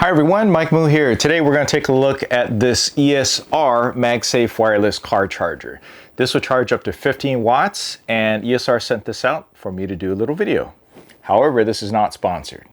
Hi everyone, Mike Moo here. Today we're going to take a look at this ESR Magsafe wireless car charger. This will charge up to 15 watts and ESR sent this out for me to do a little video. However, this is not sponsored.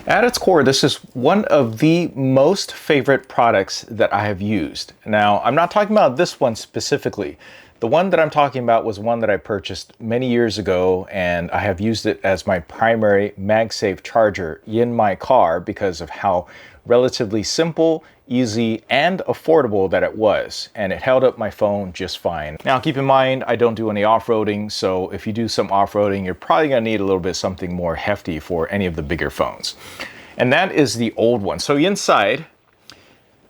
At its core, this is one of the most favorite products that I have used. Now, I'm not talking about this one specifically. The one that I'm talking about was one that I purchased many years ago, and I have used it as my primary Magsafe charger in my car because of how relatively simple, easy, and affordable that it was. And it held up my phone just fine. Now, keep in mind, I don't do any off-roading, so if you do some off-roading, you're probably gonna need a little bit something more hefty for any of the bigger phones. And that is the old one. So inside,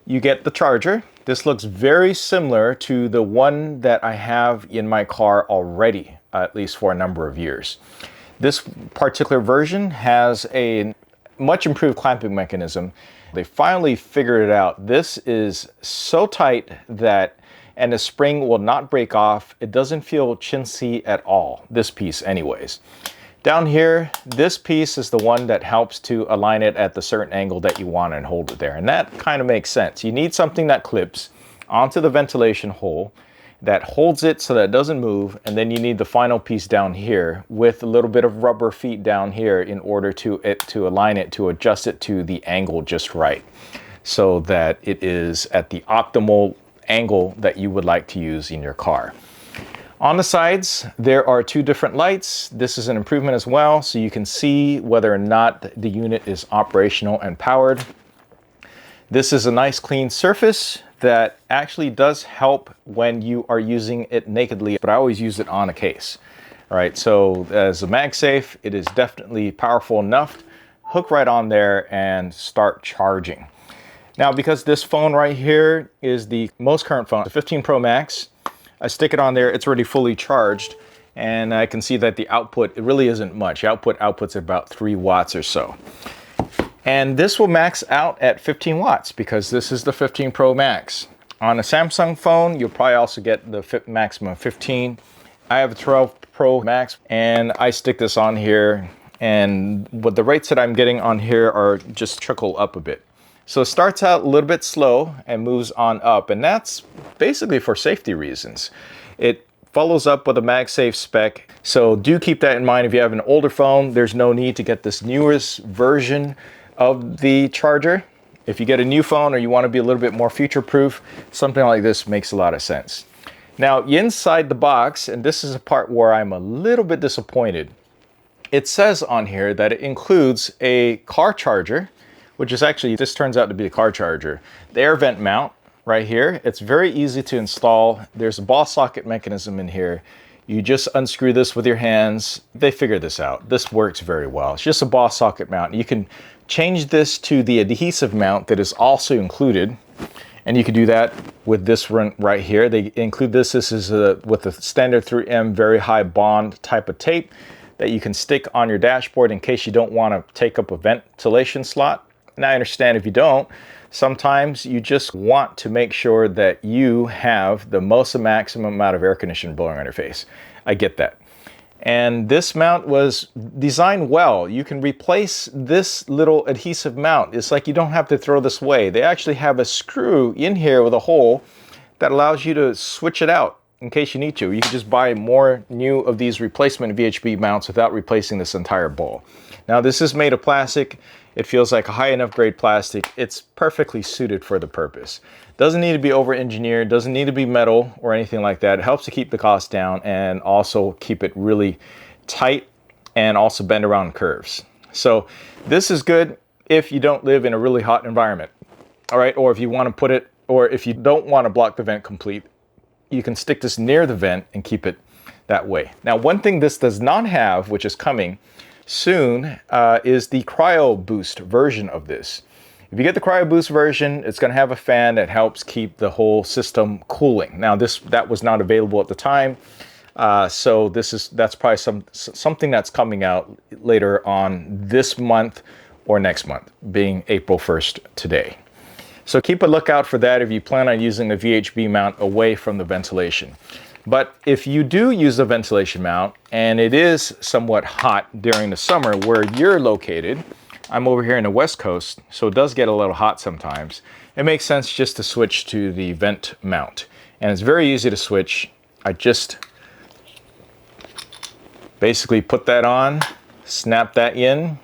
you get the charger. This looks very similar to the one that I have in my car already, at least for a number of years. This particular version has a much improved clamping mechanism. They finally figured it out. This is so tight that, and the spring will not break off. It doesn't feel chintzy at all, this piece anyways. Down here, this piece is the one that helps to align it at the certain angle that you want and hold it there. And that kind of makes sense. You need something that clips onto the ventilation hole that holds it so that it doesn't move. And then you need the final piece down here with a little bit of rubber feet down here in order to align it, to adjust it to the angle just right, so that it is at the optimal angle that you would like to use in your car. On the sides, there are two different lights. This is an improvement as well, so you can see whether or not the unit is operational and powered. This is a nice clean surface that actually does help when you are using it nakedly, but I always use it on a case. All right, so as a MagSafe, it is definitely powerful enough. Hook right on there and start charging. Now, because this phone right here is the most current phone, the 15 Pro Max, I stick it on there, it's already fully charged, and I can see that the output, it really isn't much. Output's about 3 watts or so. And this will max out at 15 watts because this is the 15 Pro Max. On a Samsung phone, you'll probably also get the maximum 15. I have a 12 Pro Max, and I stick this on here, and what the rates that I'm getting on here are just trickle up a bit. So it starts out a little bit slow and moves on up, and that's basically for safety reasons. It follows up with a MagSafe spec, so do keep that in mind. If you have an older phone, there's no need to get this newest version of the charger. If you get a new phone or you want to be a little bit more future-proof, something like this makes a lot of sense. Now, inside the box, and this is a part where I'm a little bit disappointed, it says on here that it includes a car charger, which is actually, this turns out to be a car charger. The air vent mount right here, it's very easy to install. There's a ball socket mechanism in here. You just unscrew this with your hands. They figured this out. This works very well. It's just a ball socket mount. You can change this to the adhesive mount that is also included. And you can do that with this one right here. They include this. This is with a standard 3M very high bond type of tape that you can stick on your dashboard in case you don't want to take up a ventilation slot. And I understand if you don't, sometimes you just want to make sure that you have the maximum amount of air conditioning blowing on your face. I get that. And this mount was designed well. You can replace this little adhesive mount. It's like you don't have to throw this away. They actually have a screw in here with a hole that allows you to switch it out in case you need to. You can just buy more new of these replacement VHB mounts without replacing this entire bowl. Now, this is made of plastic. It feels like a high enough grade plastic. It's perfectly suited for the purpose. Doesn't need to be over-engineered, doesn't need to be metal or anything like that. It helps to keep the cost down and also keep it really tight and also bend around curves. So this is good if you don't live in a really hot environment, all right? Or if you want to put it, or if you don't want to block the vent complete, you can stick this near the vent and keep it that way. Now, one thing this does not have, which is coming soon, is the Cryo Boost version of this. If you get the Cryo Boost version, it's going to have a fan that helps keep the whole system cooling. Now, that was not available at the time, so that's probably something that's coming out later on this month or next month, being April 1st today. So keep a lookout for that if you plan on using the VHB mount away from the ventilation. But if you do use the ventilation mount and it is somewhat hot during the summer where you're located, I'm over here in the West Coast, so it does get a little hot sometimes. It makes sense just to switch to the vent mount. And it's very easy to switch. I just basically put that on, snap that in,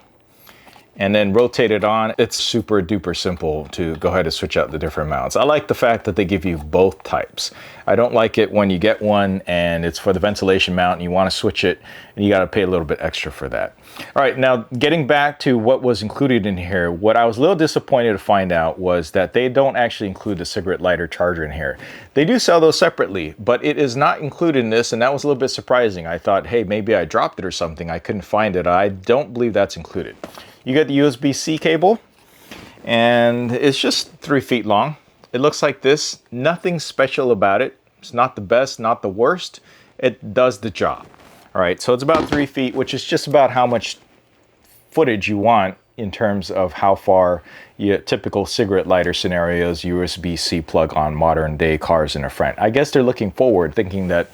and then rotate it on. It's super duper simple to go ahead and switch out the different mounts. I like the fact that they give you both types. I don't like it when you get one and it's for the ventilation mount and you want to switch it and you got to pay a little bit extra for that. All right, now getting back to what was included in here, what I was a little disappointed to find out was that they don't actually include the cigarette lighter charger in here. They do sell those separately, but it is not included in this, and that was a little bit surprising. I thought, hey, maybe I dropped it or something. I couldn't find it. I don't believe that's included. You get the USB-C cable, and it's just 3 feet long. It looks like this. Nothing special about it. It's not the best, not the worst. It does the job. All right, so it's about 3 feet, which is just about how much footage you want in terms of how far your typical cigarette lighter scenarios, USB-C plug on modern day cars in the front. I guess they're looking forward, thinking that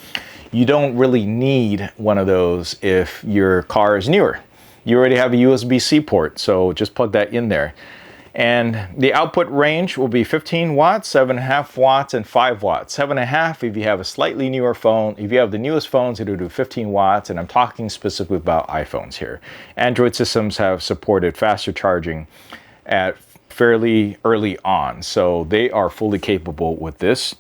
you don't really need one of those if your car is newer. You already have a USB-C port, so just plug that in there. And the output range will be 15 watts, 7.5 watts, and 5 watts. 7.5 if you have a slightly newer phone. If you have the newest phones, it'll do 15 watts, and I'm talking specifically about iPhones here. Android systems have supported faster charging at fairly early on, so they are fully capable with this.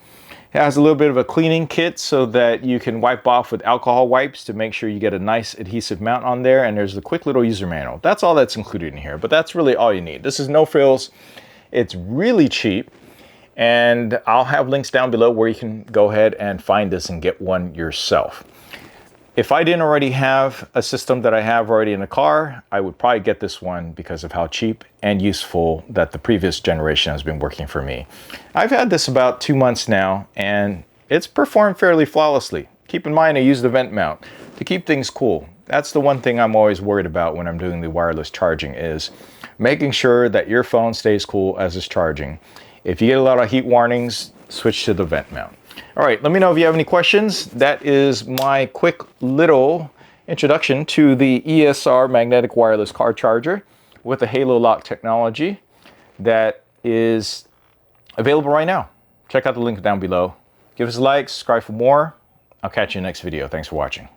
It has a little bit of a cleaning kit so that you can wipe off with alcohol wipes to make sure you get a nice adhesive mount on there. And there's a quick little user manual. That's all that's included in here, but that's really all you need. This is no frills. It's really cheap. And I'll have links down below where you can go ahead and find this and get one yourself. If I didn't already have a system that I have already in the car, I would probably get this one because of how cheap and useful that the previous generation has been working for me. I've had this about 2 months now and it's performed fairly flawlessly. Keep in mind I use the vent mount to keep things cool. That's the one thing I'm always worried about when I'm doing the wireless charging, is making sure that your phone stays cool as it's charging. If you get a lot of heat warnings, switch to the vent mount. All right, let me know if you have any questions. That is my quick little introduction to the ESR magnetic wireless car charger with the Halo Lock technology that is available right now. Check out the link down below. Give us a like, subscribe for more. I'll catch you in the next video. Thanks for watching.